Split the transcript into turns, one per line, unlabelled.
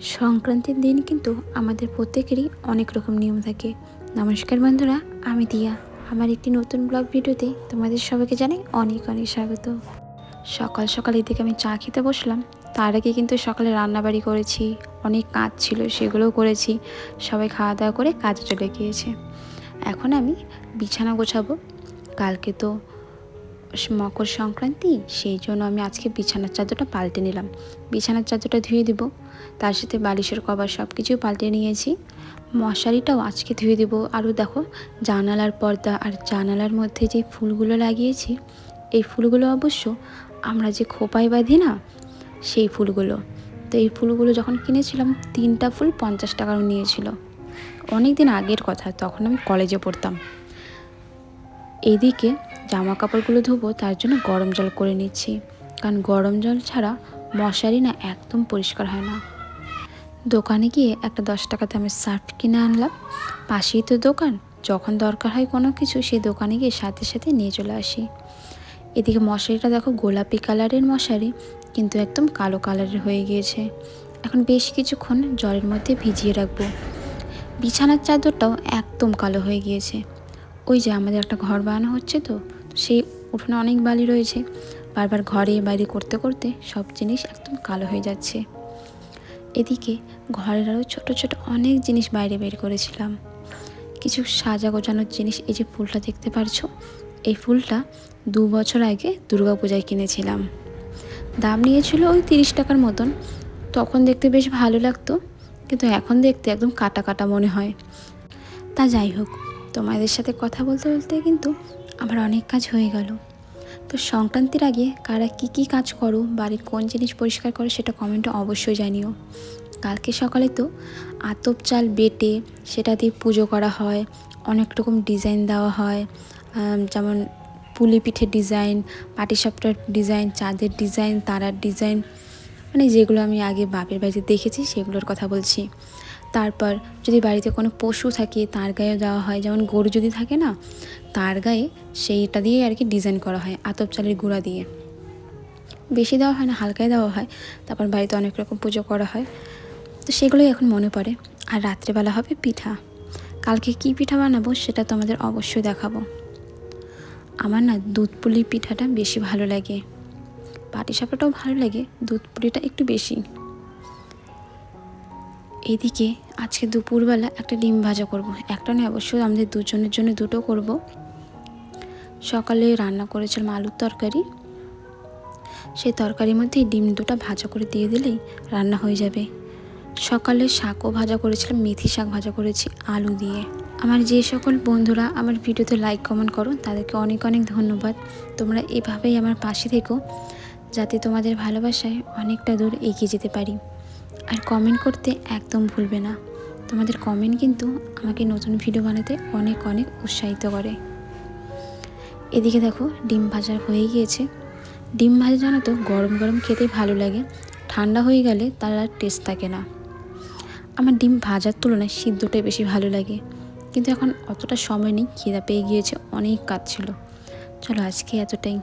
সংক্রান্তির দিন কিন্তু আমাদের প্রত্যেকেরই অনেক রকম নিয়ম থাকে। নমস্কার বন্ধুরা, আমি দিয়া। আমার একটি নতুন ব্লগ ভিডিওতে তোমাদের সবাইকে জানাই অনেক অনেক স্বাগত। সকাল সকাল এদিকে আমি চা খেতে বসলাম। তার আগে কিন্তু সকালে রান্নাবাড়ি করেছি, অনেক কাজ ছিল সেগুলোও করেছি। সবাই খাওয়া দাওয়া করে কাজে চলে গিয়েছে। এখন আমি বিছানা গোছাবো। কালকে তো মকর সংক্রান্তি, সেই জন্য আমি আজকে বিছানার চাদরটা পাল্টে নিলাম। বিছানার চাদরটা ধুয়ে দেব, তার সাথে বালিশের কভার সব কিছুই পাল্টে নিয়েছি। মশারিটাও আজকে ধুয়ে দেবো। আরও দেখো, জানালার পর্দা আর জানালার মধ্যে যে ফুলগুলো লাগিয়েছি, এই ফুলগুলো অবশ্য আমরা যে খোপায় বাঁধি না, সেই ফুলগুলো। তো এই ফুলগুলো যখন কিনেছিলাম 3টা ফুল 50 টাকা নিয়েছিল। অনেক দিন আগের কথা, তখন আমি কলেজে পড়তাম। এইদিকে জামা কাপড়গুলো ধোবো, তার জন্য গরম জল করে নিচ্ছি, কারণ গরম জল ছাড়া মশারি না একদম পরিষ্কার হয় না। দোকানে গিয়ে একটা 10 টাকা দামের সার্ফ কিনে আনলাম। পাশেই তো দোকান, যখন দরকার হয় কোনো কিছু সেই দোকানে গিয়ে সাথে সাথে নিয়ে চলে আসি। এদিকে মশারিটা দেখো, গোলাপি কালারের মশারি, কিন্তু একদম কালো কালারের হয়ে গিয়েছে। এখন বেশ কিছুক্ষণ জলের মধ্যে ভিজিয়ে রাখবো। বিছানার চাদরটাও একদম কালো হয়ে গিয়েছে। ওই যে আমাদের একটা ঘর বানানো হচ্ছে, তো সেই উঠোনে অনেক বালি রয়েছে। বারবার ঘরে বাইরে করতে করতে সব জিনিস একদম কালো হয়ে যাচ্ছে। এদিকে ঘরের আরও ছোটো ছোটো অনেক জিনিস বাইরে বের করেছিলাম, কিছু সাজা গোছানোর জিনিস। এই যে ফুলটা দেখতে পারছো, এই ফুলটা 2 বছর আগে দুর্গাপূজায় কিনেছিলাম। দাম নিয়েছিল ওই 30 টাকার মতন। তখন দেখতে বেশ ভালো লাগতো, কিন্তু এখন দেখতে একদম কাটা কাটা মনে হয়। তা যাই হোক, তোমাদের সাথে কথা বলতে বলতে কিন্তু আমার অনেক কাজ হয়ে গেল। তো সংক্রান্তির আগে কারা কি কাজ করো, বাড়ির কোন জিনিস পরিষ্কার করো, সেটা কমেন্টে অবশ্যই জানিও। কালকে সকালে তো আতপ চাল বেটে সেটা দিয়ে পুজো করা হয়। অনেক রকম ডিজাইন দেওয়া হয়, যেমন পুলি পিঠের ডিজাইন, পাটিসাপটার ডিজাইন, চাঁদের ডিজাইন, তারার ডিজাইন, মানে যেগুলো আমি আগে বাপের বাড়িতে দেখেছি সেগুলোর কথা বলছি। তারপর যদি বাড়িতে কোনো পশু থাকে তার গায়েও দেওয়া হয়, যেমন গরু যদি থাকে না, তার গায়ে সেইটা দিয়ে আর কি ডিজাইন করা হয় আতপ চালের গুঁড়া দিয়ে। বেশি দেওয়া হয় না, হালকায় দেওয়া হয়। তারপর বাড়িতে অনেক রকম পুজো করা হয়। তো সেগুলোই এখন মনে পড়ে। আর রাত্রেবেলা হবে পিঠা। কালকে কি পিঠা বানাবো সেটা তোমাদের অবশ্যই দেখাবো। আমার না দুধ পুলি পিঠাটা বেশি ভালো লাগে, পাটিসাপটাটাও ভালো লাগে, দুধ পুলিটা একটু বেশি। এইদিকে আজকে দুপুরবেলা একটা ডিম ভাজা করব। একটা নয়, অবশ্যই আমাদের দুজনের জন্য দুটো করব। সকালে রান্না করেছিলাম আলুর তরকারি, সেই তরকারির মধ্যে ডিম দুটো ভাজা করে দিয়ে দিলেই রান্না হয়ে যাবে। সকালে শাকও ভাজা করেছিলাম, মেথি শাক ভাজা করেছি আলু দিয়ে। আমার যে সকল বন্ধুরা আমার ভিডিওতে লাইক কমেন্ট করো, তাদেরকে অনেক অনেক ধন্যবাদ। তোমরা এভাবেই আমার পাশে থেকো, যাতে তোমাদের ভালোবাসায় অনেকটা দূর এগিয়ে যেতে পারি। আর কমেন্ট করতে একদম ভুলবে না, তোমাদের কমেন্ট কিন্তু আমাকে নতুন ভিডিও বানাতে অনেক অনেক উৎসাহিত করে। এদিকে দেখো, ডিম ভাজা হয়ে গিয়েছে। ডিম ভাজা জানো তো গরম গরম খেতে ভালো লাগে, ঠান্ডা হয়ে গেলে তার আর টেস্ট থাকে না। আমার ডিম ভাজার তুলনায় সিদ্ধটাই বেশি ভালো লাগে, কিন্তু এখন অতটা সময় নেই, খিদা পেয়ে গিয়েছে, অনেক কাজ ছিল। চলো আজকে এতটাই।